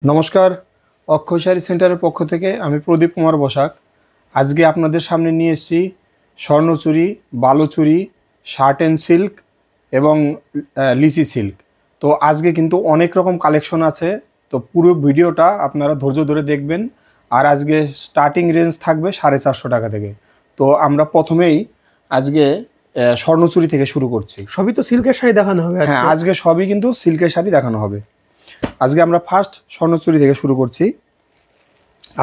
নমস্কার, অক্ষয় শাড়ি সেন্টারের পক্ষ থেকে আমি প্রদীপ কুমার বসাক। আজকে আপনাদের সামনে নিয়ে এসেছি Swarnachari, Baluchari, shirt and silk এবং লিসি সিল্ক। তো আজকে কিন্তু অনেক রকম কালেকশন আছে, তো পুরো ভিডিওটা আপনারা ধৈর্য ধরে দেখবেন। আর আজকে স্টার্টিং রেঞ্জ থাকবে 450 টাকা থেকে। তো আমরা প্রথমেই আজকে স্বর্ণচুরি থেকে শুরু করছি। সবই তো সিল্কের শাড়ি দেখানো হবে হ্যাঁ, আজকে সবই কিন্তু সিল্কের শাড়ি দেখানো হবে। আজকে আমরা ফার্স্ট স্বর্ণচুরি থেকে শুরু করছি।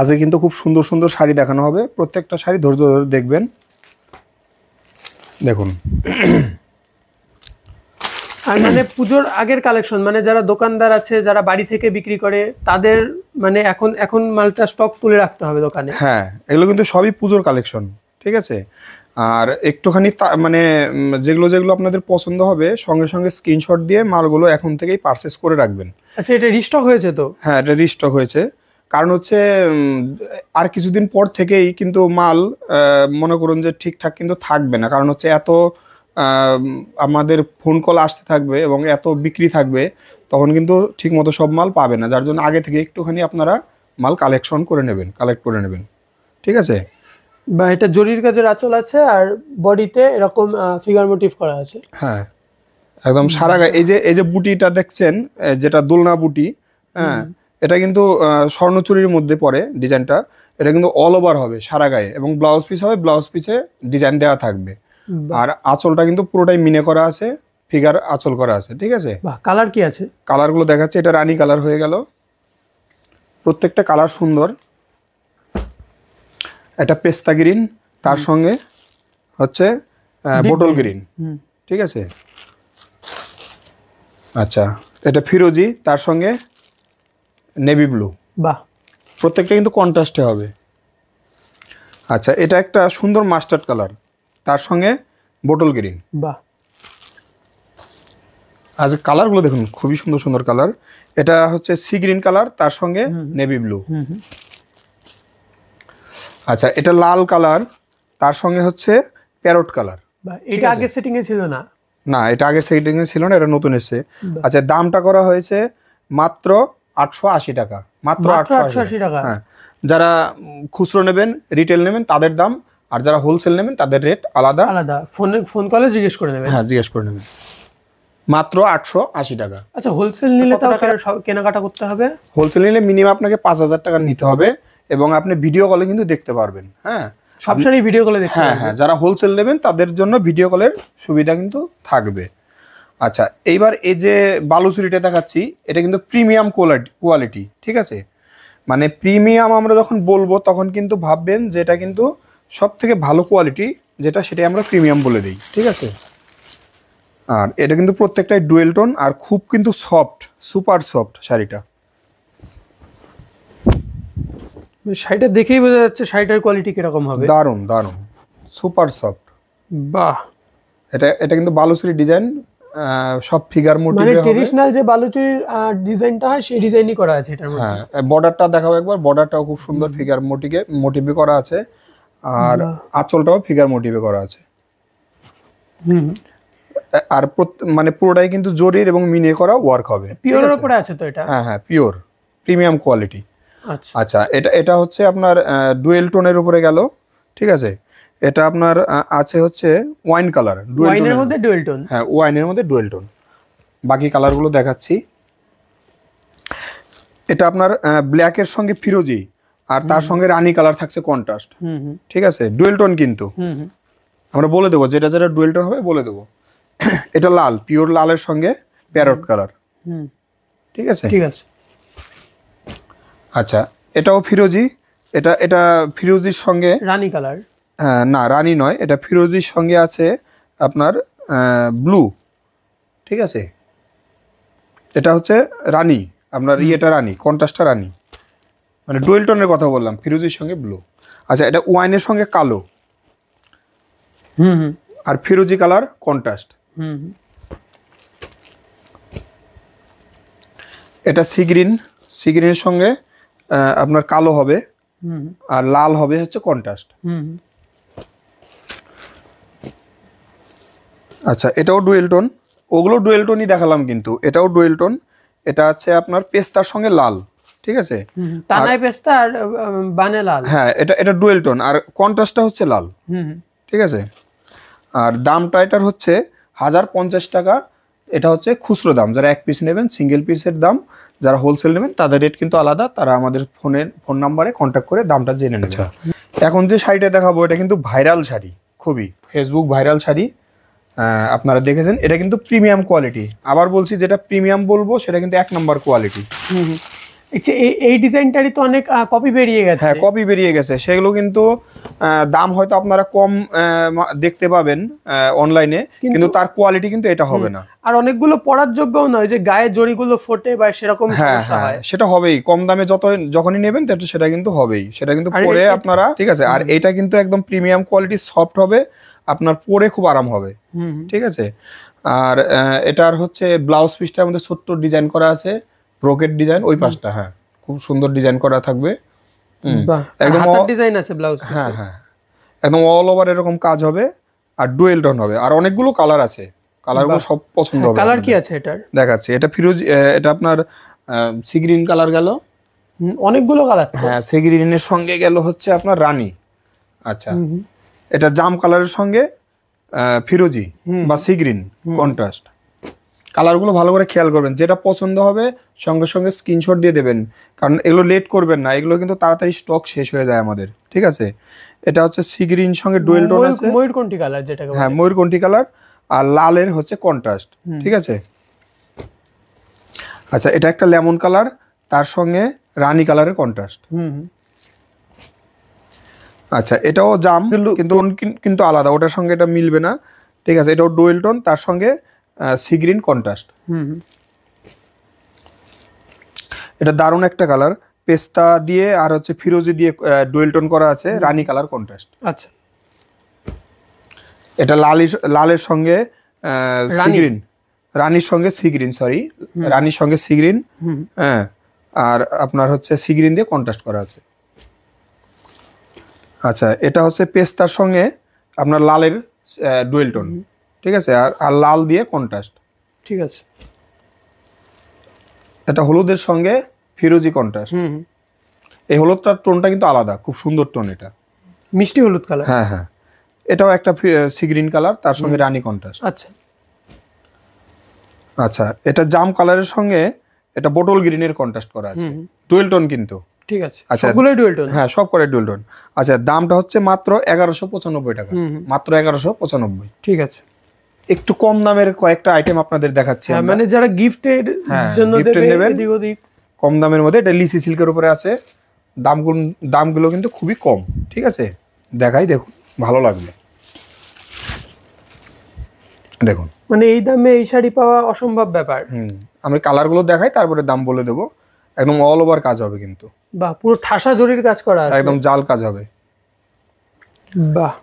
আজকে কিন্তু খুব সুন্দর সুন্দর শাড়ি দেখানো হবে, প্রত্যেকটা শাড়ি ধৈর্য ধরে দেখবেন। দেখুন, আর মানে পুজোর আগের কালেকশন, মানে যারা দোকানদার আছে, যারা বাড়ি থেকে বিক্রি করে, তাদের মানে এখন মালটা স্টক তুলে রাখতে হবে দোকানে। হ্যাঁ, এগুলো কিন্তু সবই পুজোর কালেকশন, ঠিক আছে। আর একটুখানি মানে যেগুলো যেগুলো আপনাদের পছন্দ হবে সঙ্গে সঙ্গে স্ক্রিনশট দিয়ে মালগুলো এখন থেকেই পারচেস করে রাখবেন। আচ্ছা, এটা রিস্টক হয়েছে তো? হ্যাঁ, এটা রিস্টক হয়েছে। কারণ হচ্ছে আর কিছুদিন পর থেকেই কিন্তু মাল মনে করুন যে ঠিকঠাক কিন্তু থাকবে না। কারণ হচ্ছে এত আমাদের ফোন কল আসতে থাকবে এবং এত বিক্রি থাকবে, তখন কিন্তু ঠিক মতো সব মাল পাবে না। যার জন্য আগে থেকে একটুখানি আপনারা মাল কালেক্ট করে নেবেন, ঠিক আছে। বা এটা জরির কাজের আঁচল আছে আর বডিতে এরকম ফিগার মোটিভ করা আছে। হ্যাঁ, একদম সারা গায়ে এই যে বুটিটা দেখছেন, যেটা দোলনা বুটি, হ্যাঁ, এটা কিন্তু স্বর্ণচুরির মধ্যে পড়ে ডিজাইনটা। এটা কিন্তু অল ওভার হবে সারা গায়ে, এবং ব্লাউজ পিস হবে, ব্লাউজ পিসে ডিজাইন দেওয়া থাকবে। আর আঁচলটা কিন্তু পুরোটাই মিনে করা আছে, ফিগার আঁচল করা আছে, ঠিক আছে। বাহ, কালার কি আছে? কালারগুলো দেখাচ্ছে, এটা রানী কালার হয়ে গেল। প্রত্যেকটা কালার সুন্দর। এটা পেস্তা গ্রিন, তার সঙ্গে হচ্ছে বোটল গ্রিন, ঠিক আছে। আচ্ছা, এটা ফিরোজি, তার সঙ্গে নেভি ব্লু। বাহ, প্রত্যেকটা কিন্তু কন্ট্রাস্টে হবে। আচ্ছা, এটা একটা সুন্দর মাস্টার্ড কালার, তার সঙ্গে বোটল গ্রিন। বাহ, আচ্ছা, কালারগুলো দেখুন, খুবই সুন্দর সুন্দর কালার। এটা হচ্ছে সি গ্রিন কালার, তার সঙ্গে নেভি ব্লু। আচ্ছা, এটা লাল কালার, তার সঙ্গে হচ্ছে প্যারট কালার। বাহ, এটা আগে সেটিং এ ছিল না? না, এটা আগে সেটিংয়ে ছিল না, এটা নতুন এসেছে। আচ্ছা, দামটা করা হয়েছে মাত্র 880 টাকা। মাত্র 880 টাকা। হ্যাঁ, যারা খুচরো নেবেন, রিটেল নেবেন তাদের দাম, আর যারা হোলসেল নেবেন তাদের রেট আলাদা। ফোন কলে জিজ্ঞেস করে নেবেন। হ্যাঁ, জিজ্ঞেস করে নেবেন। মাত্র 880 টাকা। আচ্ছা, হোলসেল নিলে তাও কেনাকাটা করতে হবে? হোলসেল নিলে মিনিমাম আপনাকে 5000 টাকা নিতে হবে, এবং আপনি ভিডিও কলে কিন্তু দেখতে পারবেন। হ্যাঁ, সব শাড়ি ভিডিও কলে দেখতে হ্যাঁ পারবেন। হ্যাঁ, যারা হোলসেল নেবেন তাদের জন্য ভিডিও কলের সুবিধা কিন্তু থাকবে। আচ্ছা, এইবার এই যে বালুচুরিটা দেখাচ্ছি, এটা কিন্তু প্রিমিয়াম কোয়ালিটি, ঠিক আছে। মানে প্রিমিয়াম আমরা যখন বলবো তখন কিন্তু ভাববেন যে এটা কিন্তু সব থেকে ভালো কোয়ালিটি, যেটা সেটাই আমরা প্রিমিয়াম বলে দিই, ঠিক আছে। আর এটা কিন্তু প্রত্যেকটাই ডুয়েল টোন, আর খুব কিন্তু সফট, সুপার সফট শাড়িটা। শাড়িটা দেখেই বোঝা যাচ্ছে শাড়িটার কোয়ালিটি কিরকম হবে। দারুণ দারুণ, সুপার সফট। বাহ, এটা কিন্তু বালুচুরি ডিজাইন, সব ফিগার মোটিভে মানে হবে। ট্রেডিশনাল যে বালুচরির ডিজাইনটা হয় সেই ডিজাইনই করা আছে এটার মধ্যে। হ্যাঁ, বর্ডারটা দেখাবো একবার। বর্ডারটাও খুব সুন্দর ফিগার মোটিভে করা আছে, আর আঁচলটাও ফিগার মোটিভে করা আছে। আর মানে পুরোটাই কিন্তু জরির এবং মিনে করা ওয়ার্ক হবে। পিওরের উপরে আছে তো এটা? হ্যাঁ হ্যাঁ, পিওর প্রিমিয়াম কোয়ালিটি। আচ্ছা আচ্ছা, এটা হচ্ছে আপনার ডুয়েল টোনের উপরে গেল, ঠিক আছে। এটা আপনার আছে হচ্ছে ওয়াইন কালার, ওয়াইনের মধ্যে ডুয়েল টোন। হ্যাঁ, ওয়াইনের মধ্যে ডুয়েল টোন। বাকি কালারগুলো দেখাচ্ছি। এটা আপনার ব্ল্যাকের সঙ্গে ফিরোজি, আর তার সঙ্গে রানী কালার থাকছে কন্ট্রাস্ট, ঠিক আছে। ডুয়েল টোন কিন্তু আমরা বলে দেবো, যেটা যেটা ডুয়েল টোন হবে বলে দেবো। এটা লাল, পিওর লালের সঙ্গে প্যারট কালার, ঠিক আছে। ঠিক আছে। আচ্ছা, এটাও ফিরোজি। এটা ফিরোজির সঙ্গে রানী কালার। না, রানী নয়, এটা ফিরোজির সঙ্গে আছে আপনার ব্লু, ঠিক আছে। এটা হচ্ছে রানী, আপনার ইয়েটা রানী, কন্ট্রাস্টটা রানী, মানে ডুয়েল টোনের কথা বললাম, ফিরোজির সঙ্গে ব্লু। আচ্ছা, এটা ওয়াইনের সঙ্গে কালো, আর ফিরোজি কালার কন্ট্রাস্ট। এটা সি গ্রিনের সঙ্গে আপনার কালো হবে, আর লাল হবে হচ্ছে কন্ট্রাস্ট। আচ্ছা, এটাও ডুয়েল টোন। ওগুলো ডুয়েল টোনই দেখালাম, কিন্তু এটাও ডুয়েল টোন। এটা আছে আপনার পেস্তার সঙ্গে লাল, ঠিক আছে। তানাই পেস্তা আর বানে লাল। হ্যাঁ, এটা ডুয়েল টোন, আর কন্ট্রাস্টটা হচ্ছে লাল। ঠিক আছে। আর দামটা এটার হচ্ছে 1050 টাকা। এটা হচ্ছে খুচরো দাম, যারা এক পিস নেবেন সিঙ্গেল পিসের দাম, যারা হোলসেল নেবেন তাদের রেট কিন্তু আলাদা, তারা আমাদের ফোন নাম্বারে কন্ট্যাক্ট করে দামটা জেনে নেবে। এখন যে শাড়িটা দেখাবো এটা কিন্তু ভাইরাল শাড়ি, খুবই ফেসবুক ভাইরাল শাড়ি, আপনারা দেখেছেন। এটা কিন্তু প্রিমিয়াম কোয়ালিটি, আবার বলছি যেটা প্রিমিয়াম বলবো সেটা কিন্তু 1 নম্বর কোয়ালিটি। এই ডিজাইনটারই তো অনেক কপি বেরিয়ে গেছে। হ্যাঁ, কপি বেরিয়ে গেছে, সেগুলো কিন্তু দাম হয়তো আপনারা কম দেখতে পাবেন অনলাইনে, কিন্তু তার কোয়ালিটি কিন্তু এটা হবে না। আর অনেকগুলো পরার যোগ্যও নয়, যে গায়ে জড়িগুলো ফোটে বা সেরকম সমস্যা হয়। সেটা হবেই, কম দামে যখনই নেবেন সেটা কিন্তু হবেই, সেটা কিন্তু পরে আপনারা, ঠিক আছে। আর এটা কিন্তু একদম প্রিমিয়াম কোয়ালিটি, সফট হবে, আপনার পরে খুব আরাম হবে। ঠিক আছে। আর এটার হচ্ছে ব্লাউজ পিসটার মধ্যে ছোট্ট ডিজাইন করা আছে, ব্রোকেট ডিজাইন ওই পাশটা, হ্যাঁ খুব সুন্দর ডিজাইন করা থাকবে। একদম ডিজাইন আছে ব্লাউজ। হ্যাঁ, একদম অল ওভার এরকম কাজ হবে, আর ডুয়েল টোন হবে, আর অনেকগুলো কালার আছে, কালারগুলো সব পছন্দ হবে। কালার কি আছে এটার? দেখাচ্ছি, এটা ফিরোজ, এটা আপনার সি গ্রিন কালার গেল, অনেকগুলো কালার। হ্যাঁ, সি গ্রিনের সঙ্গে গেল হচ্ছে আপনার রানী। আচ্ছা, এটা জাম কালারের সঙ্গে ফিরোজি বা সি গ্রিন কন্ট্রাস্ট। কালারগুলো ভালো করে খেয়াল করবেন, যেটা পছন্দ হবে সঙ্গে সঙ্গে স্ক্রিনশট দিয়ে দেবেন, কারণ এগুলো লেট করবেন না, এগুলো কিন্তু তাড়াতাড়ি স্টক শেষ হয়ে যায় আমাদের। ঠিক আছে। এটা হচ্ছে সি গ্রিন সঙ্গে ডুয়েল টোন আছে, ময়ূরকণ্ঠী কালার যেটাকে বলে। হ্যাঁ, ময়ূরকণ্ঠী কালার, আর লালের হচ্ছে কন্ট্রাস্ট। ঠিক আছে। আচ্ছা, এটা একটা লেমন কালার, তার সঙ্গে রানী কালারের কন্ট্রাস্ট। আচ্ছা, এটাও জাম, কিন্তু আলাদা, ওটার সঙ্গে এটা মিলবে না। ঠিক আছে। এটাও ডুয়েল টোন, তার সঙ্গে সি গ্রিন কন্ট্রাস্ট। এটা দারুণ একটা কালার, পেস্তা দিয়ে আর হচ্ছে ফিরোজি দিয়ে ডুয়েল টোন করা আছে, রানী কালার কন্ট্রাস্ট। আচ্ছা, এটা লালের সঙ্গে সি গ্রিন, রানীর সঙ্গে সি গ্রিন, সরি, রানীর সঙ্গে সি গ্রিন, হ্যাঁ, আর আপনার হচ্ছে সি গ্রিন দিয়ে কন্ট্রাস্ট করা আছে। আচ্ছা, এটা হচ্ছে পেস্তার সঙ্গে আপনার লালের ডুয়েল টোন। ঠিক আছে। আর লাল দিয়ে কন্ট্রাস্ট। ঠিক আছে। এটা হলুদের সঙ্গে ফিরোজি কন্ট্রাস্ট। এই হলুদটার টোনটা কিন্তু আলাদা, খুব সুন্দর টোন, এটা মিষ্টি হলুদ কালার। হ্যাঁ, এটাও একটা সি গ্রিন কালার, তার সঙ্গে রানী কন্ট্রাস্ট। আচ্ছা, আচ্ছা, এটা জাম কালারের সঙ্গে এটা বোটল গ্রিনের কন্ট্রাস্ট করা আছে, ডুয়েল টোন কিন্তু। ঠিক আছে। সবগুলোই ডুয়েল টোন। হ্যাঁ, সব করে ডুয়েল টোন। আচ্ছা, দামটা হচ্ছে মাত্র 1195 টাকা, মাত্র 1195। ঠিক আছে। একটু কম দামের কয়েকটা আইটেম আপনাদের দেখাচ্ছি, মানে যারা গিফটের জন্য নেবেন, কম দামের মধ্যে। এটা লিসি সিল্কের উপরে আছে, দামগুলো কিন্তু খুবই কম। ঠিক আছে, দেখাই, দেখুন, ভালো লাগবে, দেখুন। মানে এই দামে এই শাড়ি পাওয়া অসম্ভব ব্যাপার। আমি কালারগুলো দেখাই, তারপরে দাম বলে দেবো। একদম অল ওভার কাজ হবে কিন্তু, বাহ, পুরো ঠাসা জরির কাজ করা আছে, একদম জাল কাজ হবে। বাহ,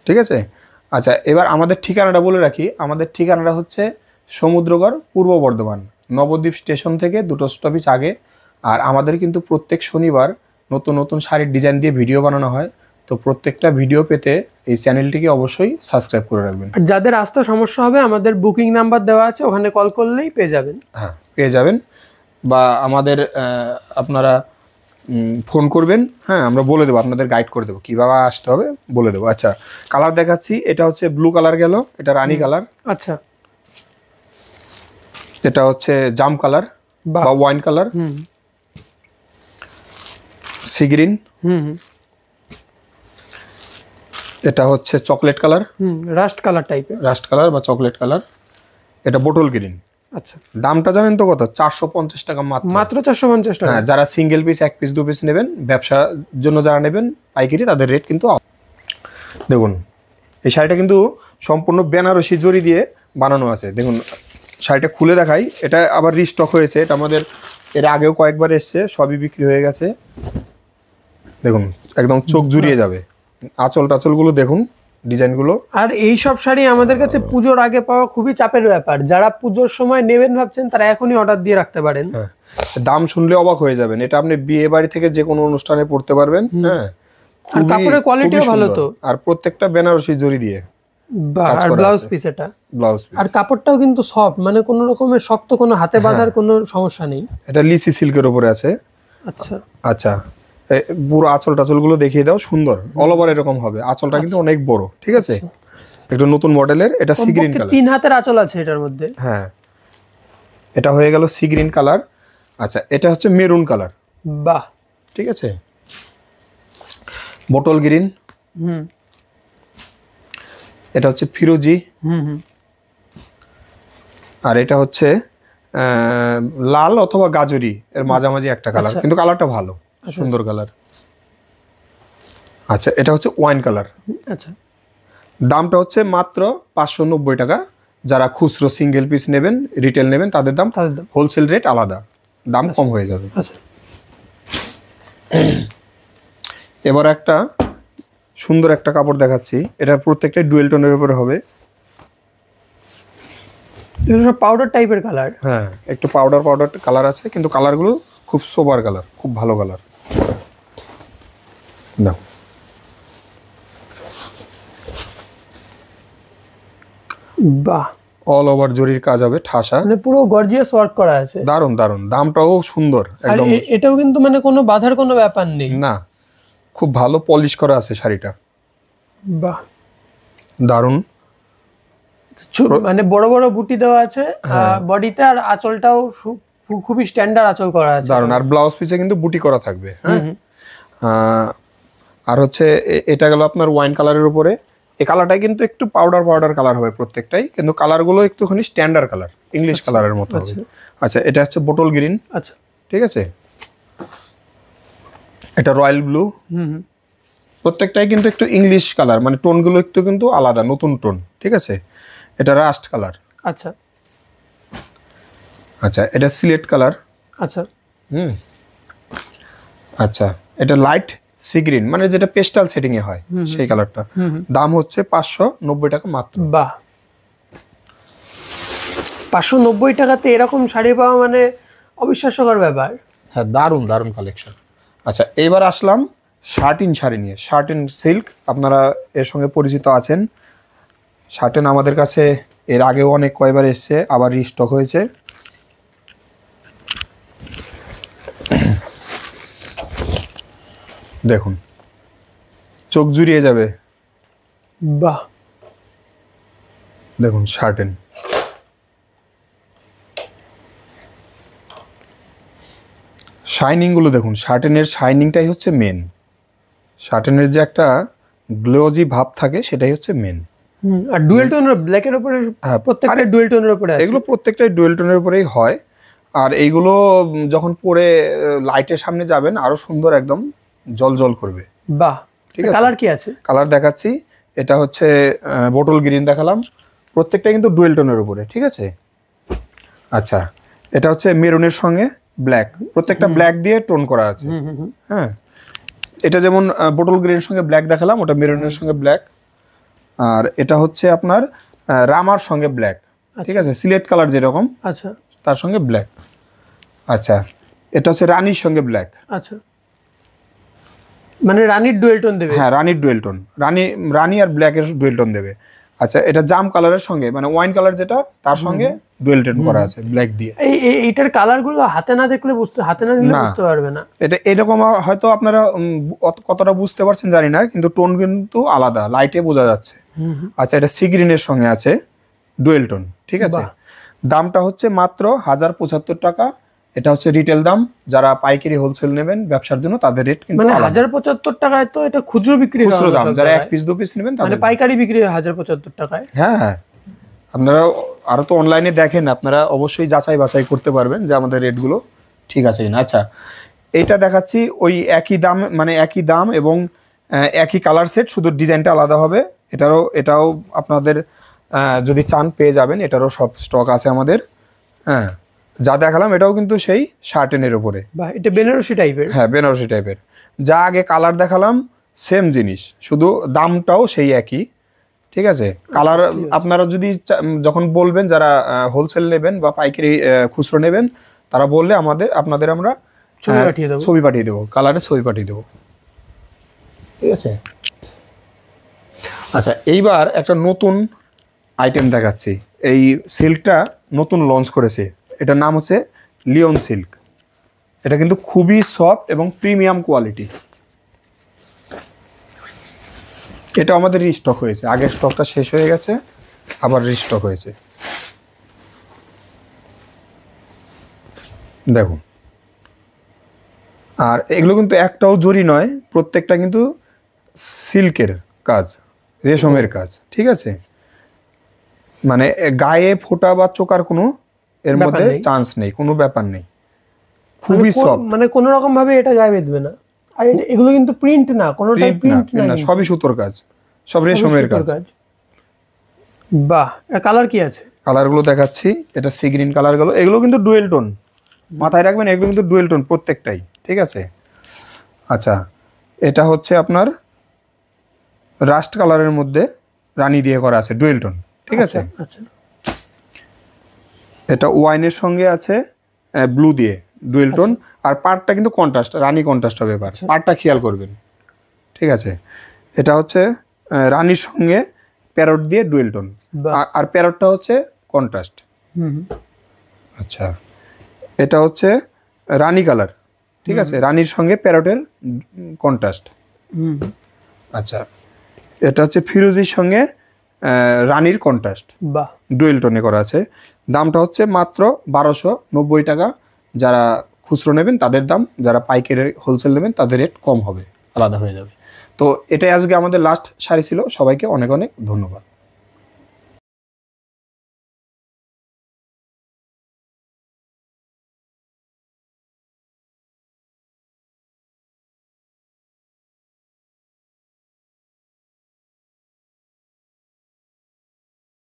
ঠিক আছে। আচ্ছা, এবার আমাদের ঠিকানাটা বলে রাখি। আমাদের ঠিকানাটা হচ্ছে সমুদ্রগড়, পূর্ব বর্ধমান, নবদ্বীপ স্টেশন থেকে 2টো স্টপেজ আগে। আর আমাদের কিন্তু প্রত্যেক শনিবার নতুন নতুন শাড়ির ডিজাইন দিয়ে ভিডিও বানানো হয়, তো প্রত্যেকটা ভিডিও পেতে এই চ্যানেলটিকে অবশ্যই সাবস্ক্রাইব করে রাখবেন। আর যাদের আসতে সমস্যা হবে, আমাদের বুকিং নাম্বার দেওয়া আছে, ওখানে কল করলেই পেয়ে যাবেন। হ্যাঁ, পেয়ে যাবেন, বা আমাদের আপনারা ফোন করবেন, হ্যাঁ, আমরা বলে দেবো, আপনাদের গাইড করে দেবো কীভাবে আসতে হবে, বলে দেবো। আচ্ছা, কালার দেখাচ্ছি। এটা হচ্ছে ব্লু কালার গেল, এটা রানী কালার। আচ্ছা, এটা হচ্ছে জাম কালার বা ওয়াইন কালার, সি গ্রিন, এটা হচ্ছে চকলেট কালার, রাস্ট কালার টাইপের, রাস্ট কালার বা চকলেট কালার। এটা বোটল গ্রিন। আচ্ছা, দামটা জানেন তো কত? 450 টাকা মাত্র 450 টাকা। হ্যাঁ, যারা সিঙ্গেল পিস, 1 পিস 2 পিস নেবেন, ব্যবসার জন্য যারা নেবেন পাইকারি, তাদের রেট কিন্তু দেখুন। এই শাড়িটা কিন্তু সম্পূর্ণ বেনারসি জরি দিয়ে বানানো আছে। দেখুন, শাড়িটা খুলে দেখাই। এটা আবার রিস্টক হয়েছে, এটা আমাদের এর আগেও কয়েকবার এসছে, সবই বিক্রি হয়ে গেছে। দেখুন, একদম চোখ জুড়িয়ে যাবে। আঁচল টাচলগুলো দেখুন, ডিজাইনগুলো। আর এই সব শাড়ি আমাদের কাছে পুজোর আগে পাওয়া খুবই চাপের ব্যাপার। যারা পুজোর সময় নেবেন ভাবছেন, তারা এখনই অর্ডার দিয়ে রাখতে পারেন। হ্যাঁ, দাম শুনলে অবাক হয়ে যাবেন। এটা আপনি বিয়ে বাড়ি থেকে যে কোনো অনুষ্ঠানে পড়তে পারবেন। হ্যাঁ, আর কাপড়ের কোয়ালিটিও ভালো তো, আর প্রত্যেকটা বেনারসি জরি দিয়ে। বাহ, কাজ আর করা ব্লাউজ আছে। পিস এটা। ব্লাউজ আর কাপড়টাও কিন্তু সফট, মানে কোনো রকমের শক্ত কোনো হাতে বাঁধার কোনো সমস্যা নেই। এটা লিসি সিল্কের উপরে আছে। আচ্ছা, আচ্ছা, পুরো আঁচল টাচল গুলো দেখিয়ে দাও, সুন্দর অল ওভার এরকম হবে। আঁচলটা কিন্তু অনেক বড়, ঠিক আছে, একটু নতুন মডেলের। এটা সি গ্রিন কমপক্ষে কালার। 3 হাতের আঁচল আছে এটার মধ্যে। হ্যাঁ, এটা হয়ে গেল সি গ্রিন কালার। আচ্ছা, এটা হচ্ছে মেরুন কালার, বাহ, ঠিক আছে, বোটল গ্রিন। হুম এটা হচ্ছে ফিরোজি। হুম হুম, আর এটা হচ্ছে লাল অথবা গাজরি এর মাঝামাঝি একটা কালার, কিন্তু কালারটা ভালো, সুন্দর কালার। আচ্ছা, এটা হচ্ছে ওয়াইন কালার। আচ্ছা, দামটা হচ্ছে মাত্র 590 টাকা। যারা খুচরো সিঙ্গেল পিস নেবেন, রিটেল নেবেন, তাদের দাম, তাদের দাম। হোলসেল রেট আলাদা, দাম কম হয়ে যাবে। আচ্ছা, এবার একটা সুন্দর একটা কাপড় দেখাচ্ছি। এটা প্রত্যেকটা ডুয়েল টোনের উপরে হবে। এগুলো সব পাউডার টাইপের কালার। হ্যাঁ, একটু পাউডার পাউডার কালার আছে, কিন্তু কালারগুলো খুব সোবার কালার, খুব ভালো কালার। দাও, বাহ, অল ওভার জরির কাজ হবে, ঠাসা, মানে পুরো গর্জিয়াস ওয়ার্ক করা আছে। দারুন দারুন। দামটাও সুন্দর আর একদম। এটাও কিন্তু মানে কোনো বাধার কোনো ব্যাপার নেই। না, খুব ভালো পলিশ করা আছে শাড়িটা, বাহ, দারুন। মানে বড় বড় বুটি দেওয়া আছে বডিতে, আর আঁচলটাও খুবই স্ট্যান্ডার্ড আঁচল করা আছে। দারুন। আর ব্লাউজ পিসে কিন্তু বুটি করা থাকবে। হ্যাঁ, আর হচ্ছে এটা গেল আপনার ওয়াইন কালারের উপরে। এই কালারটাই কিন্তু একটু পাউডার পাউডার কালার হবে প্রত্যেকটাই, কিন্তু কালারগুলো একটুখানি স্ট্যান্ডার্ড কালার, ইংলিশ কালারের মতো হবে। আচ্ছা, এটা হচ্ছে বোটল গ্রিন। আচ্ছা, ঠিক আছে, এটা রয়্যাল ব্লু। হুম, প্রত্যেকটাই কিন্তু একটু ইংলিশ কালার, মানে টোনগুলো একটু কিন্তু আলাদা, নতুন টোন। ঠিক আছে, এটা রাস্ট কালার। আচ্ছা, আচ্ছা, এটা সিলেট কালার। আচ্ছা, হুম, আচ্ছা, এটা লাইট সি গ্রিন, মানে যেটা পেস্টাল সেটিং এ হয় সেই কালারটা। দাম হচ্ছে 590 টাকা মাত্র। বাহ, 590 টাকাতে এরকম শাড়ি পাওয়া মানে অবিশ্বাস্যকর ব্যাপার। হ্যাঁ, দারুণ দারুণ কালেকশন। আচ্ছা, এবার আসলাম শার্টিন শাড়ি নিয়ে। শার্টিন সিল্ক, আপনারা এর সঙ্গে পরিচিত আছেন। শার্টিন আমাদের কাছে এর আগেও অনেক কয়বার এসছে, আবার রিস্টক হয়েছে। দেখুন, চোখ জুড়িয়ে যাবে। বাহ, দেখুন শার্টিন, শাইনিংগুলো দেখুন। শার্টিনের শাইনিংটাই হচ্ছে মেন। শার্টিনের যে একটা গ্লোজি ভাব থাকে, সেটাই হচ্ছে মেন। আর ডুয়েল টোনের ব্ল্যাকের উপরে, হ্যাঁ, প্রত্যেকটা ডুয়েল টোনের উপরে আছে। এগুলো প্রত্যেকটাই ডুয়েল টোনের উপরেই হয়। আর এইগুলো যখন পরে লাইটের সামনে যাবেন, আরো সুন্দর একদম জল জল করবে। বাহ, ঠিক আছে, কালার কি আছে? কালার দেখাচ্ছি। এটা হচ্ছে বোটল গ্রিন দেখালাম, প্রত্যেকটা কিন্তু ডুয়েল টোনের উপরে। ঠিক আছে, আচ্ছা, এটা হচ্ছে মেরুনের সঙ্গে ব্ল্যাক, প্রত্যেকটা ব্ল্যাক দিয়ে টোন করা আছে। হ্যাঁ, এটা যেমন বোটল গ্রিনের সঙ্গে ব্ল্যাক দেখালাম, ওটা মেরুনের সঙ্গে ব্ল্যাক। আর এটা হচ্ছে আপনার রামার সঙ্গে ব্ল্যাক। ঠিক আছে, সিলেট কালার যেরকম, আচ্ছা, তার সঙ্গে ব্ল্যাক। আচ্ছা, এটা হচ্ছে রানীর সঙ্গে ব্ল্যাক। আচ্ছা, মানে রানীর ডুয়েল টোন দেবে। হ্যাঁ, রানীর ডুয়েল টোন, রানী আর ব্ল্যাকের ডুয়েল টোন দেবে। আচ্ছা, এটা জাম কালারের সঙ্গে, মানে ওয়াইন কালার যেটা, তার সঙ্গে ডুয়েল টোন করা আছে ব্ল্যাক দিয়ে। এইটার কালার গুলো হাতে না দেখলে হাতে না দিলে বুঝতে পারবে না। এটা এরকম হয়তো আপনারা কতটা বুঝতে পারছেন জানি না, কিন্তু টোন কিন্তু আলাদা, লাইটে বোঝা যাচ্ছে। আচ্ছা, এটা সি গ্রিনের সঙ্গে আছে ডুয়েল টোন। ঠিক আছে, দামটা হচ্ছে মাত্র 1075 টাকা। এটা হচ্ছে রিটেল দাম। যারা পাইকারি হোলসেল নেবেন ব্যবসার জন্য, তাদের রেট কিন্তু মানে আলাদা। 1075 টাকায় তো এটা খুচরো বিক্রি হয়। খুচরো দাম, যারা এক পিস দু পিস নেবেন মানে তাদের। পাইকারি বিক্রি হয় 1075 টাকায়। হ্যাঁ হ্যাঁ, আপনারা আরো তো অনলাইনে দেখেন, আপনারা অবশ্যই যাচাই বাছাই করতে পারবেন যে আমাদের রেটগুলো ঠিক আছে কিনা। আচ্ছা, এইটা দেখাচ্ছি ওই একই দাম, মানে একই দাম এবং একই কালার সেট, শুধু ডিজাইনটা আলাদা হবে। এটাও আপনাদের যদি চান পেয়ে যাবেন, এটারও সব স্টক আছে আমাদের। হ্যাঁ, যা দেখালাম এটাও কিন্তু সেই শার্টেনের উপরে। বাহ, এটা বেনারসি টাইপের। হ্যাঁ, বেনারসি টাইপের। যা আগে কালার দেখালাম সেম জিনিস, শুধু দামটাও সেই একই। ঠিক আছে, কালার আপনারা যদি যখন বলবেন, যারা হোলসেল নেবেন বা পাইকারি খুচরো নেবেন, তারা বললে আপনাদের আমরা ছবি পাঠিয়ে দেবো, কালারের ছবি পাঠিয়ে দেবো। ঠিক আছে, আচ্ছা, এইবার একটা নতুন আইটেম দেখাচ্ছি। এই সিল্কটা নতুন লঞ্চ করেছে, এটার নাম হচ্ছে লিওন সিল্ক। এটা কিন্তু খুবই সফট এবং প্রিমিয়াম কোয়ালিটি। এটা আমাদের রিস্টক হয়েছে, আগের স্টকটা শেষ হয়ে গেছে, আবার রিস্টক হয়েছে। দেখুন, আর এগুলো কিন্তু একটাও জরি নয়, প্রত্যেকটা কিন্তু সিল্কের কাজ, রেশমের কাজ, ঠিক আছে? মানে গায়ে ফোঁটা বা চোকার কোনো এর ব্যাপার মধ্যে নেই। চান্স নেই, কোনো ব্যাপার নেই, খুবই সফট। মানে কোনো রকম ভাবে এটা গায়ে বেঁধবে না। আর এগুলো কিন্তু প্রিন্ট না, কোনোটাই প্রিন্ট না, না, সবই সুতোর কাজ, সব রেশমের সুতোর কাজ। বাহ, কালার কি আছে? কালারগুলো দেখাচ্ছি। এটা সি গ্রিন কালারগুলো, এগুলো কিন্তু ডুয়েল টোন, মাথায় রাখবেন, এগুলো কিন্তু ডুয়েল টোন প্রত্যেকটাই, ঠিক আছে? আচ্ছা, এটা হচ্ছে আপনার রাস্ট কালারের মধ্যে রানী দিয়ে করা আছে, ডুয়েল টোন, ঠিক আছে? আচ্ছা, এটা ওয়াইনের সঙ্গে আছে ব্লু দিয়ে ডুয়েল টোন। আর পাড়টা কিন্তু কন্ট্রাস্ট, রানী কন্ট্রাস্ট হবে এবার, পাড়টা খেয়াল করবেন, ঠিক আছে? এটা হচ্ছে রানীর সঙ্গে প্যারট দিয়ে ডুয়েল টোন, বাহ। আর প্যারটটা হচ্ছে কন্ট্রাস্ট। হুম, আচ্ছা, এটা হচ্ছে রানী কালার, ঠিক আছে? রানীর সঙ্গে প্যারটের কন্ট্রাস্ট। হুম, আচ্ছা, এটা হচ্ছে ফিরোজির সঙ্গে রানীর কন্ট্রাস্ট, বাহ। ডুয়েল টোনে করা আছে। দামটা হচ্ছে মাত্র 1290 টাকা। যারা খুচরো নেবেন তাদের দাম, যারা পাইকারি হোলসেল নেবেন তাদের রেট কম হবে, আলাদা হয়ে যাবে। তো এটাই আজকে আমাদের লাস্ট শাড়ি ছিল। সবাইকে অনেক অনেক ধন্যবাদ।